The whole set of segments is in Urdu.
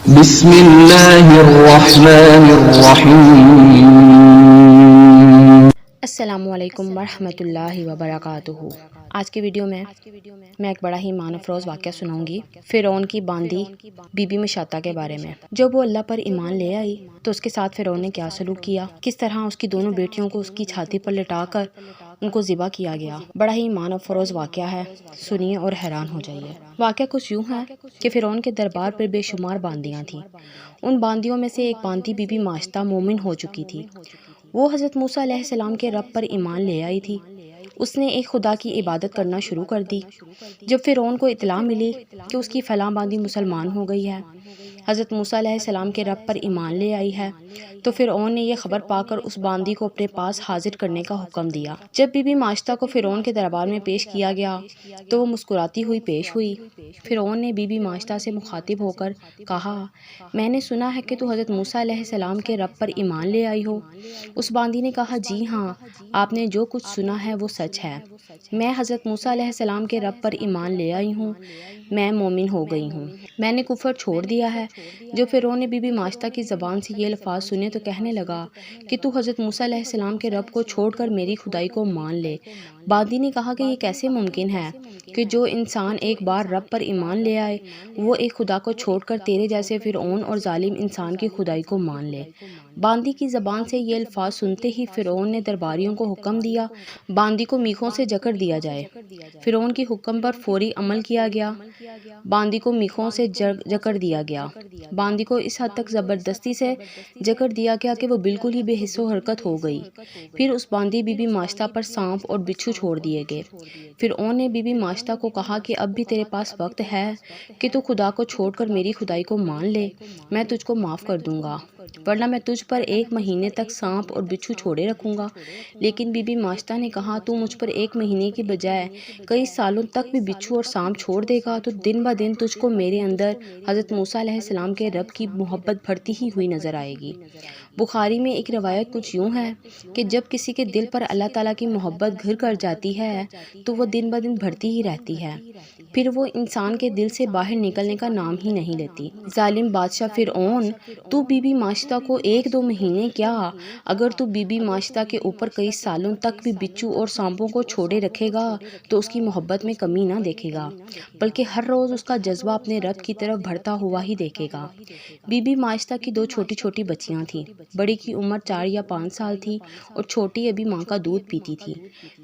بسم اللہ الرحمن الرحیم۔ السلام علیکم ورحمۃ اللہ وبرکاتہ۔ آج کی ویڈیو میں ایک بڑا ہی ایمان افروز واقعہ سناؤں گی فرعون کی باندی بی بی مشاطہ کے بارے میں۔ جب وہ اللہ پر ایمان لے آئی تو اس کے ساتھ فرعون نے کیا سلوک کیا، کس طرح اس کی دونوں بیٹیوں کو اس کی چھاتی پر لٹا کر ان کو ذبح کیا گیا۔ بڑا ہی ایمان افروز واقعہ ہے، سنیے اور حیران ہو جائیے۔ واقعہ کچھ یوں ہے کہ فرعون کے دربار پر بے شمار باندیاں تھیں۔ ان باندیوں میں سے ایک باندی بی بی ماشطہ مومن ہو چکی تھی۔ وہ حضرت موسیٰ علیہ السلام کے رب پر ایمان لے آئی تھی۔ اس نے ایک خدا کی عبادت کرنا شروع کر دی۔ جب فرعون کو اطلاع ملی کہ اس کی فلاں باندی مسلمان ہو گئی ہے، حضرت موسیٰ علیہ السلام کے رب پر ایمان لے آئی ہے، تو فرعون نے یہ خبر پا کر اس باندی کو اپنے پاس حاضر کرنے کا حکم دیا۔ جب بی بی ماشطہ کو فرعون کے دربار میں پیش کیا گیا تو وہ مسکراتی ہوئی پیش ہوئی۔ فرعون نے بی بی ماشطہ سے مخاطب ہو کر کہا، میں نے سنا ہے کہ تو حضرت موسیٰ علیہ السلام کے رب پر ایمان لے آئی ہو۔ اس باندی نے کہا، جی ہاں، آپ نے جو کچھ سنا ہے وہ سچ ہے۔ میں حضرت موسیٰ علیہ السلام کے رب پر ایمان لے آئی ہوں، میں مومن ہو گئی ہوں، میں نے کفر چھوڑ دیا ہے۔ جب فرعون نے بی بی ماشطہ کی زبان سے یہ الفاظ سنے تو کہنے لگا کہ تو حضرت موسیٰ علیہ السلام کے رب کو چھوڑ کر میری خدائی کو مان لے۔ باندی نے کہا کہ یہ کیسے ممکن ہے کہ جو انسان ایک بار رب پر ایمان لے آئے وہ ایک خدا کو چھوڑ کر تیرے جیسے فرعون اور ظالم انسان کی خدائی کو مان لے۔ باندی کی زبان سے یہ الفاظ سنتے ہی فرعون نے درباریوں کو حکم دیا باندی کو میخوں سے جکڑ دیا جائے۔ فرعون کی حکم پر فوری عمل کیا گیا، باندی کو میخوں سے جکڑ دیا گیا۔ باندی کو اس حد تک زبردستی سے جکڑ دیا گیا کہ وہ بالکل ہی بے حس و حرکت ہو گئی۔ پھر اس باندی بی بی ماشطہ پر سانپ اور بچھو چھوڑ دیے گئے۔ فرعون نے بی بی ماشطہ کو کہا کہ اب بھی تیرے پاس وقت ہے کہ تو خدا کو چھوڑ کر میری خدائی کو مان لے، میں تجھ کو معاف کر دوں گا، ورنہ میں تجھ پر 1 مہینے تک سانپ اور بچھو چھوڑے رکھوں گا۔ لیکن بی بی ماشطہ نے کہا، تو مجھ پر 1 مہینے کی بجائے کئی سالوں تک بھی بچھو اور سانپ چھوڑ دے گا تو دن بہ دن تجھ کو میرے اندر حضرت موسیٰ علیہ السلام کے رب کی محبت بڑھتی ہی ہوئی نظر آئے گی۔ بخاری میں ایک روایت کچھ یوں ہے کہ جب کسی کے دل پر اللہ تعالیٰ کی محبت گھر کر جاتی ہے تو وہ دن بہ دن بڑھتی ہی رہتی ہے، پھر وہ انسان کے دل سے باہر نکلنے کا نام ہی نہیں لیتی۔ ظالم بادشاہ فرعون، تو بی بی ماشطہ کو 1-2 مہینے کیا، اگر تو بی بی ماشطہ کے اوپر کئی سالوں تک بھی بچھو اور سانپوں کو چھوڑے رکھے گا تو اس کی محبت میں کمی نہ دیکھے گا، بلکہ ہر روز اس کا جذبہ اپنے رب کی طرف بڑھتا ہوا ہی دیکھے گا۔ بی بی ماشطہ کی 2 چھوٹی چھوٹی بچیاں تھیں۔ بڑی کی عمر 4 یا 5 سال تھی اور چھوٹی ابھی ماں کا دودھ پیتی تھی۔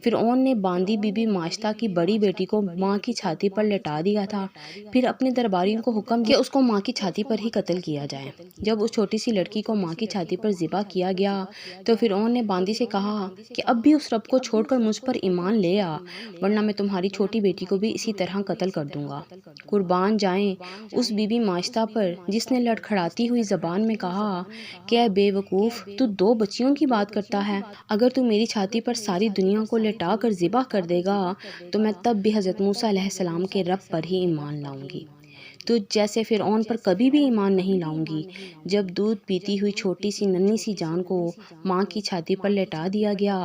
فرعون نے باندی بی بی ماشطہ کی بڑی بیٹی کو ماں کی چھاتی پر لٹا دیا تھا، پھر اپنے درباریوں کو حکم دیا کہ اس کو ماں کی چھاتی پر ہی قتل کیا جائے۔ جب اس چھوٹی سی لڑکی کو ماں کی چھاتی پر ذبح کیا گیا تو فرعون نے باندی سے کہا کہ اب بھی اس رب کو چھوڑ کر مجھ پر ایمان لے آ، ورنہ میں تمہاری چھوٹی بیٹی کو بھی اسی طرح قتل کر دوں گا۔ قربان جائیں اس بی بی ماشطہ پر جس نے لڑکھڑاتی ہوئی زبان میں کہا کہ اے بے وقوف، تو 2 بچیوں کی بات کرتا ہے، اگر تو میری چھاتی پر ساری دنیا کو لٹا کر ذبح کر دے گا تو میں تب بھی حضرت موسیٰ علیہ السلام کے رب پر ہی ایمان لاؤں گی، تو جیسے فرعون پر کبھی بھی ایمان نہیں لاؤں گی۔ جب دودھ پیتی ہوئی چھوٹی سی ننھی سی جان کو ماں کی چھاتی پر لٹا دیا گیا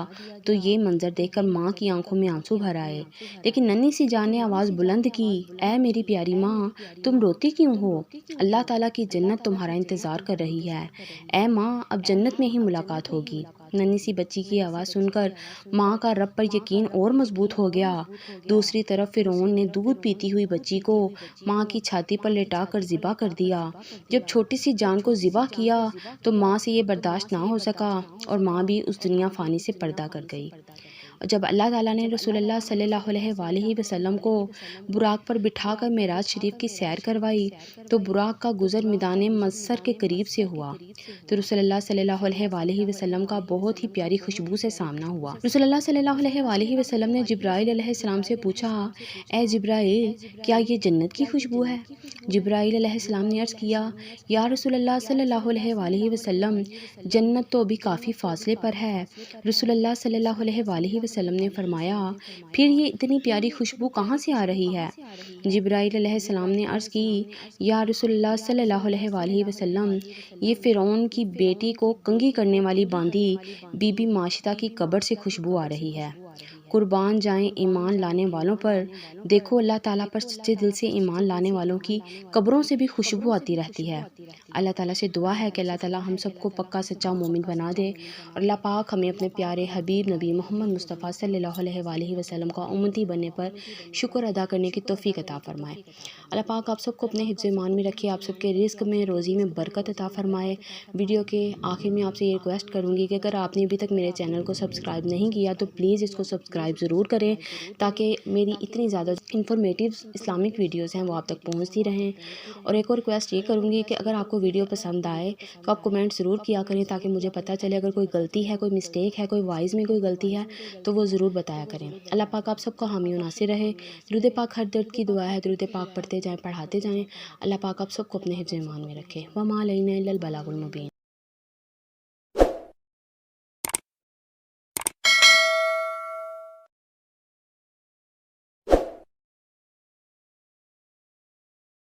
تو یہ منظر دیکھ کر ماں کی آنکھوں میں آنسو بھر آئے، لیکن ننھی سی جان نے آواز بلند کی، اے میری پیاری ماں، تم روتی کیوں ہو؟ اللہ تعالیٰ کی جنت تمہارا انتظار کر رہی ہے، اے ماں، اب جنت میں ہی ملاقات ہوگی۔ ننھی سی بچی کی آواز سن کر ماں کا رب پر یقین اور مضبوط ہو گیا۔ دوسری طرف فرعون نے دودھ پیتی ہوئی بچی کو ماں کی چھاتی پر لٹا کر ذبح کر دیا۔ جب چھوٹی سی جان کو ذبح کیا تو ماں سے یہ برداشت نہ ہو سکا اور ماں بھی اس دنیا فانی سے پردہ کر گئی۔ جب اللہ تعالیٰ نے رسول اللہ صلی اللہ علیہ وآلہ وسلم کو براق پر بٹھا کر معراج شریف کی سیر کروائی تو براق کا گزر میدان محشر کے قریب سے ہوا تو رسول اللہ صلی اللہ علیہ وآلہ وسلم کا بہت ہی پیاری خوشبو سے سامنا ہوا۔ رسول اللہ صلی اللہ علیہ وآلہ وسلم نے جبرائیل علیہ السلام سے پوچھا، اے جبرائیل، کیا یہ جنت کی خوشبو ہے؟ جبرائیل علیہ السلام نے عرض کیا، یا رسول اللہ صلی اللہ علیہ وآلہ وسلم، جنت تو ابھی کافی فاصلے پر ہے۔ رسول اللہ صلی اللہ علیہ وآلہ وسلم نے فرمایا، پھر یہ اتنی پیاری خوشبو کہاں سے آ رہی ہے؟ جبرائیل علیہ السلام نے عرض کی، یا رسول اللہ صلی اللہ علیہ وآلہ وسلم، یہ فرعون کی بیٹی کو کنگھی کرنے والی باندی بی بی ماشطہ کی قبر سے خوشبو آ رہی ہے۔ قربان جائیں ایمان لانے والوں پر۔ دیکھو اللہ تعالیٰ پر سچے دل سے ایمان لانے والوں کی قبروں سے بھی خوشبو آتی رہتی ہے۔ اللہ تعالیٰ سے دعا ہے کہ اللہ تعالیٰ ہم سب کو پکا سچا مومن بنا دے، اور اللہ پاک ہمیں اپنے پیارے حبیب نبی محمد مصطفیٰ صلی اللہ علیہ وآلہ وسلم کا امتی بننے پر شکر ادا کرنے کی توفیق عطا فرمائے۔ اللہ پاک آپ سب کو اپنے حفظ ایمان میں رکھے، آپ سب کے رزق میں روزی میں برکت عطا فرمائے۔ ویڈیو کے آخر میں آپ سے یہ ریکویسٹ کروں گی کہ اگر آپ نے ابھی تک میرے چینل کو سبسکرائب نہیں کیا تو پلیز اس کو سبسکرائب ضرور کریں، تاکہ میری اتنی زیادہ انفارمیٹیو اسلامک ویڈیوز ہیں وہ آپ تک پہنچتی رہیں۔ اور ایک اور ریکویسٹ یہ کروں گی کہ اگر آپ کو ویڈیو پسند آئے تو آپ کمنٹ ضرور کیا کریں، تاکہ مجھے پتہ چلے اگر کوئی غلطی ہے، کوئی مسٹیک ہے، کوئی وائس میں کوئی غلطی ہے تو وہ ضرور بتایا کریں۔ اللہ پاک آپ سب کو حامی و ناصر رہے۔ درود پاک ہر درد کی دعا ہے، درود پاک پڑھتے جائیں، پڑھاتے جائیں۔ اللہ پاک آپ سب کو اپنے حفظ ایمان میں رکھے۔ وما علینا الا البلاغ المبین۔